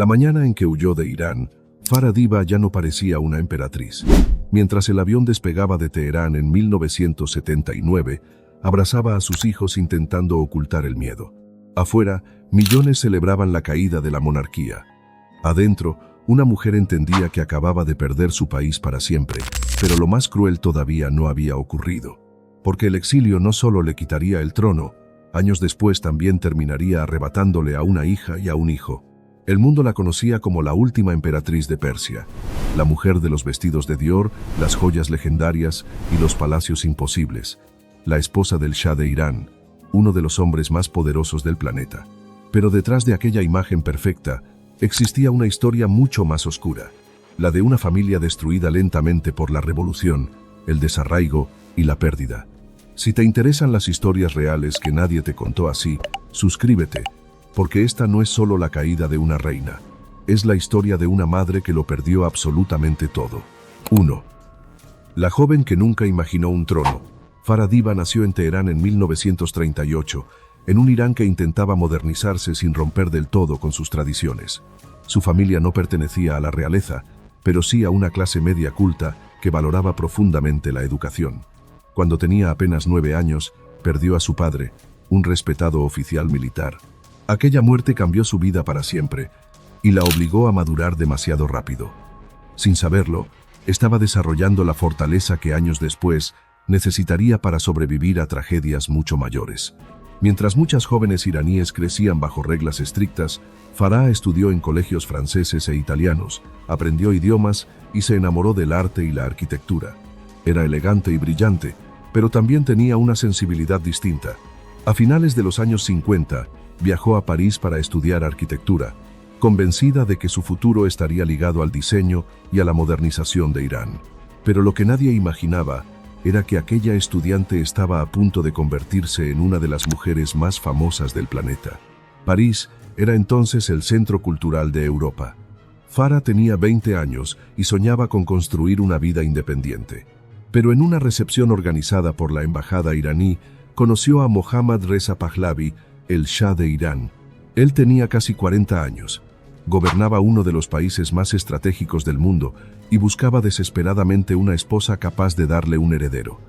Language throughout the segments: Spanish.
La mañana en que huyó de Irán, Farah Diba ya no parecía una emperatriz. Mientras el avión despegaba de Teherán en 1979, abrazaba a sus hijos intentando ocultar el miedo. Afuera, millones celebraban la caída de la monarquía. Adentro, una mujer entendía que acababa de perder su país para siempre, pero lo más cruel todavía no había ocurrido. Porque el exilio no solo le quitaría el trono, años después también terminaría arrebatándole a una hija y a un hijo. El mundo la conocía como la última emperatriz de Persia, la mujer de los vestidos de Dior, las joyas legendarias y los palacios imposibles, la esposa del Shah de Irán, uno de los hombres más poderosos del planeta. Pero detrás de aquella imagen perfecta, existía una historia mucho más oscura, la de una familia destruida lentamente por la revolución, el desarraigo y la pérdida. Si te interesan las historias reales que nadie te contó así, suscríbete, porque esta no es solo la caída de una reina, es la historia de una madre que lo perdió absolutamente todo. 1. La joven que nunca imaginó un trono. Farah Diba nació en Teherán en 1938, en un Irán que intentaba modernizarse sin romper del todo con sus tradiciones. Su familia no pertenecía a la realeza, pero sí a una clase media culta que valoraba profundamente la educación. Cuando tenía apenas 9 años, perdió a su padre, un respetado oficial militar. Aquella muerte cambió su vida para siempre y la obligó a madurar demasiado rápido. Sin saberlo, estaba desarrollando la fortaleza que años después necesitaría para sobrevivir a tragedias mucho mayores. Mientras muchas jóvenes iraníes crecían bajo reglas estrictas, Farah estudió en colegios franceses e italianos, aprendió idiomas y se enamoró del arte y la arquitectura. Era elegante y brillante, pero también tenía una sensibilidad distinta. A finales de los años 50, viajó a París para estudiar arquitectura, convencida de que su futuro estaría ligado al diseño y a la modernización de Irán. Pero lo que nadie imaginaba era que aquella estudiante estaba a punto de convertirse en una de las mujeres más famosas del planeta. París era entonces el centro cultural de Europa. Farah tenía 20 años y soñaba con construir una vida independiente. Pero en una recepción organizada por la embajada iraní, conoció a Mohammad Reza Pahlavi, el Shah de Irán. Él tenía casi 40 años, gobernaba uno de los países más estratégicos del mundo y buscaba desesperadamente una esposa capaz de darle un heredero.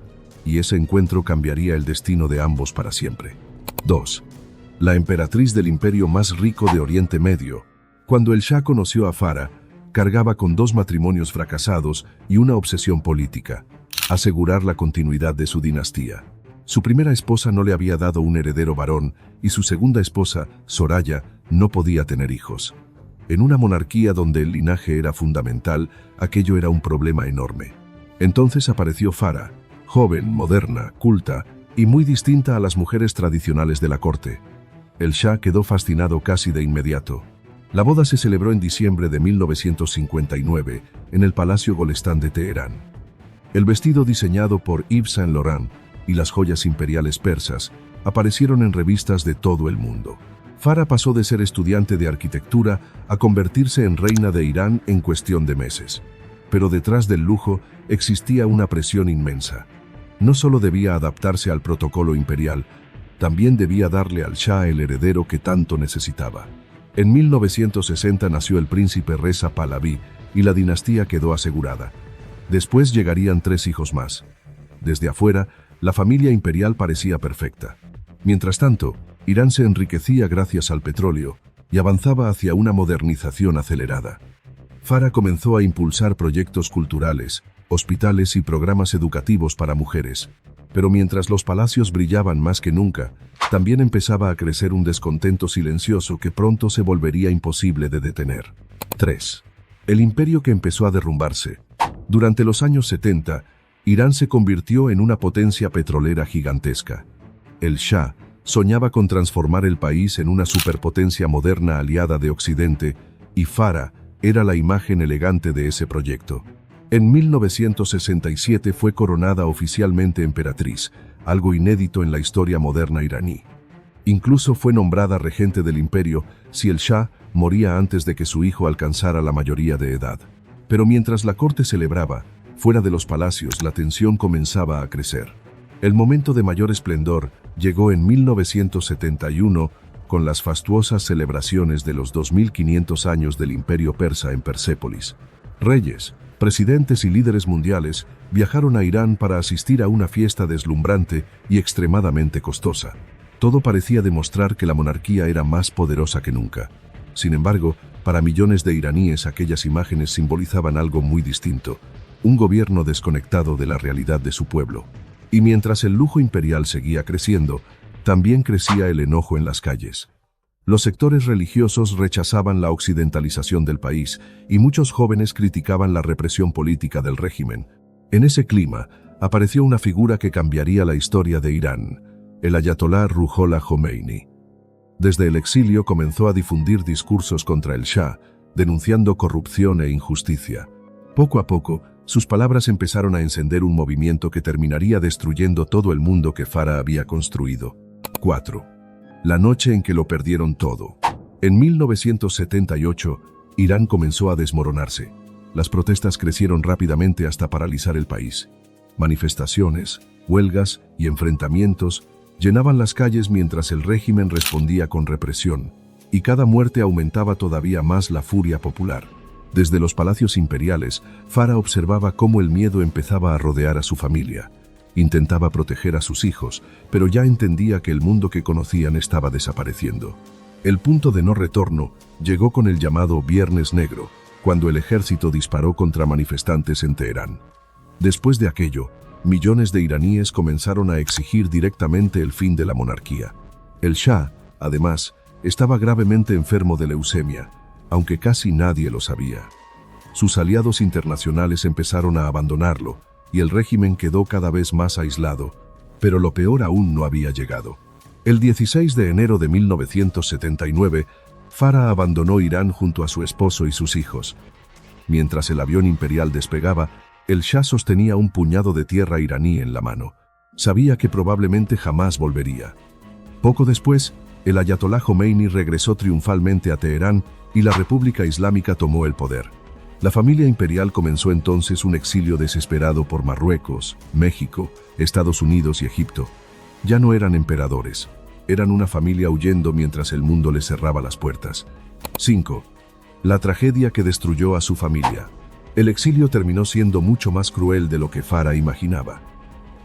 Y ese encuentro cambiaría el destino de ambos para siempre. 2. La emperatriz del imperio más rico de Oriente Medio. Cuando el Shah conoció a Farah, cargaba con 2 matrimonios fracasados y una obsesión política: asegurar la continuidad de su dinastía. Su primera esposa no le había dado un heredero varón y su segunda esposa, Soraya, no podía tener hijos. En una monarquía donde el linaje era fundamental, aquello era un problema enorme. Entonces apareció Farah, joven, moderna, culta y muy distinta a las mujeres tradicionales de la corte. El Shah quedó fascinado casi de inmediato. La boda se celebró en diciembre de 1959 en el Palacio Golestán de Teherán. El vestido diseñado por Yves Saint Laurent y las joyas imperiales persas aparecieron en revistas de todo el mundo. Farah pasó de ser estudiante de arquitectura a convertirse en reina de Irán en cuestión de meses. Pero detrás del lujo existía una presión inmensa. No solo debía adaptarse al protocolo imperial, también debía darle al Shah el heredero que tanto necesitaba. En 1960 nació el príncipe Reza Pahlavi y la dinastía quedó asegurada. Después llegarían 3 hijos más. Desde afuera, la familia imperial parecía perfecta. Mientras tanto, Irán se enriquecía gracias al petróleo y avanzaba hacia una modernización acelerada. Farah comenzó a impulsar proyectos culturales, hospitales y programas educativos para mujeres. Pero mientras los palacios brillaban más que nunca, también empezaba a crecer un descontento silencioso que pronto se volvería imposible de detener. 3. El imperio que empezó a derrumbarse. Durante los años 70, Irán se convirtió en una potencia petrolera gigantesca. El Shah soñaba con transformar el país en una superpotencia moderna aliada de Occidente, y Farah era la imagen elegante de ese proyecto. En 1967 fue coronada oficialmente emperatriz, algo inédito en la historia moderna iraní. Incluso fue nombrada regente del imperio si el Shah moría antes de que su hijo alcanzara la mayoría de edad. Pero mientras la corte celebraba, fuera de los palacios la tensión comenzaba a crecer. El momento de mayor esplendor llegó en 1971 con las fastuosas celebraciones de los 2500 años del Imperio Persa en Persépolis. Reyes, presidentes y líderes mundiales viajaron a Irán para asistir a una fiesta deslumbrante y extremadamente costosa. Todo parecía demostrar que la monarquía era más poderosa que nunca. Sin embargo, para millones de iraníes aquellas imágenes simbolizaban algo muy distinto: un gobierno desconectado de la realidad de su pueblo. Y mientras el lujo imperial seguía creciendo, también crecía el enojo en las calles. Los sectores religiosos rechazaban la occidentalización del país y muchos jóvenes criticaban la represión política del régimen. En ese clima, apareció una figura que cambiaría la historia de Irán: el ayatolá Ruhollah Khomeini. Desde el exilio comenzó a difundir discursos contra el Shah, denunciando corrupción e injusticia. Poco a poco, sus palabras empezaron a encender un movimiento que terminaría destruyendo todo el mundo que Farah había construido. 4. La noche en que lo perdieron todo. En 1978, Irán comenzó a desmoronarse. Las protestas crecieron rápidamente hasta paralizar el país. Manifestaciones, huelgas y enfrentamientos llenaban las calles mientras el régimen respondía con represión, y cada muerte aumentaba todavía más la furia popular. Desde los palacios imperiales, Farah observaba cómo el miedo empezaba a rodear a su familia. Intentaba proteger a sus hijos, pero ya entendía que el mundo que conocían estaba desapareciendo. El punto de no retorno llegó con el llamado Viernes Negro, cuando el ejército disparó contra manifestantes en Teherán. Después de aquello, millones de iraníes comenzaron a exigir directamente el fin de la monarquía. El Shah, además, estaba gravemente enfermo de leucemia, aunque casi nadie lo sabía. Sus aliados internacionales empezaron a abandonarlo, y el régimen quedó cada vez más aislado, pero lo peor aún no había llegado. El 16 de enero de 1979, Farah abandonó Irán junto a su esposo y sus hijos. Mientras el avión imperial despegaba, el Shah sostenía un puñado de tierra iraní en la mano. Sabía que probablemente jamás volvería. Poco después, el ayatolá Khomeini regresó triunfalmente a Teherán y la República Islámica tomó el poder. La familia imperial comenzó entonces un exilio desesperado por Marruecos, México, Estados Unidos y Egipto. Ya no eran emperadores, eran una familia huyendo mientras el mundo les cerraba las puertas. 5. La tragedia que destruyó a su familia. El exilio terminó siendo mucho más cruel de lo que Farah imaginaba.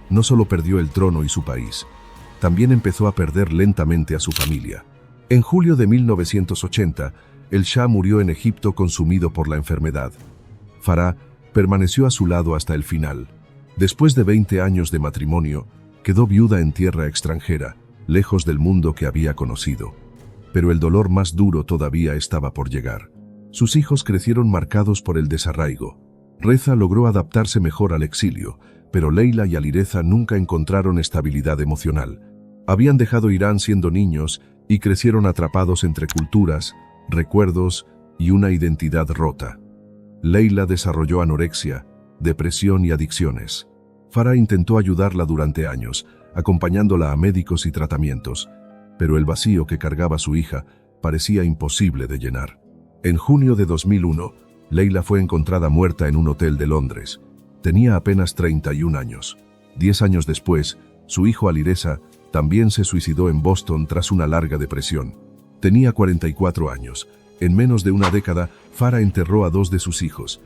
No solo perdió el trono y su país, también empezó a perder lentamente a su familia. En julio de 1980, el Shah murió en Egipto consumido por la enfermedad. Farah permaneció a su lado hasta el final. Después de 20 años de matrimonio, quedó viuda en tierra extranjera, lejos del mundo que había conocido. Pero el dolor más duro todavía estaba por llegar. Sus hijos crecieron marcados por el desarraigo. Reza logró adaptarse mejor al exilio, pero Leila y Alireza nunca encontraron estabilidad emocional. Habían dejado Irán siendo niños y crecieron atrapados entre culturas, recuerdos y una identidad rota. Leila desarrolló anorexia, depresión y adicciones. Farah intentó ayudarla durante años, acompañándola a médicos y tratamientos, pero el vacío que cargaba su hija parecía imposible de llenar. En junio de 2001, Leila fue encontrada muerta en un hotel de Londres. Tenía apenas 31 años. 10 años después, su hijo Alireza también se suicidó en Boston tras una larga depresión. Tenía 44 años. En menos de una década, Farah enterró a 2 de sus hijos.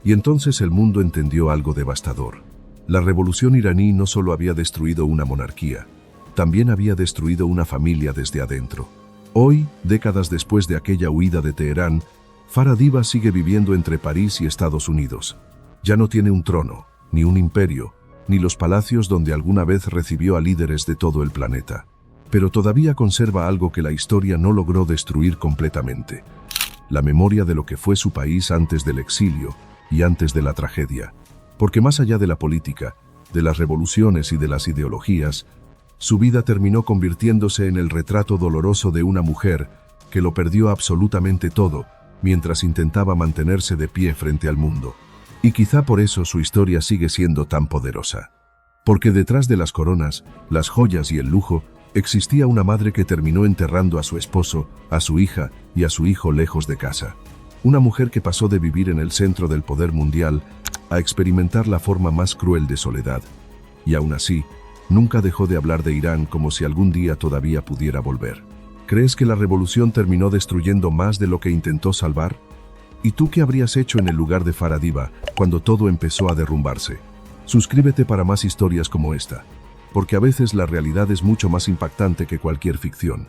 Y entonces el mundo entendió algo devastador. La revolución iraní no solo había destruido una monarquía, también había destruido una familia desde adentro. Hoy, décadas después de aquella huida de Teherán, Farah Diba sigue viviendo entre París y Estados Unidos. Ya no tiene un trono, ni un imperio, ni los palacios donde alguna vez recibió a líderes de todo el planeta. Pero todavía conserva algo que la historia no logró destruir completamente: la memoria de lo que fue su país antes del exilio y antes de la tragedia. Porque más allá de la política, de las revoluciones y de las ideologías, su vida terminó convirtiéndose en el retrato doloroso de una mujer que lo perdió absolutamente todo mientras intentaba mantenerse de pie frente al mundo. Y quizá por eso su historia sigue siendo tan poderosa. Porque detrás de las coronas, las joyas y el lujo, existía una madre que terminó enterrando a su esposo, a su hija y a su hijo lejos de casa. Una mujer que pasó de vivir en el centro del poder mundial a experimentar la forma más cruel de soledad. Y aún así, nunca dejó de hablar de Irán como si algún día todavía pudiera volver. ¿Crees que la revolución terminó destruyendo más de lo que intentó salvar? ¿Y tú qué habrías hecho en el lugar de Faradiba cuando todo empezó a derrumbarse? Suscríbete para más historias como esta, porque a veces la realidad es mucho más impactante que cualquier ficción.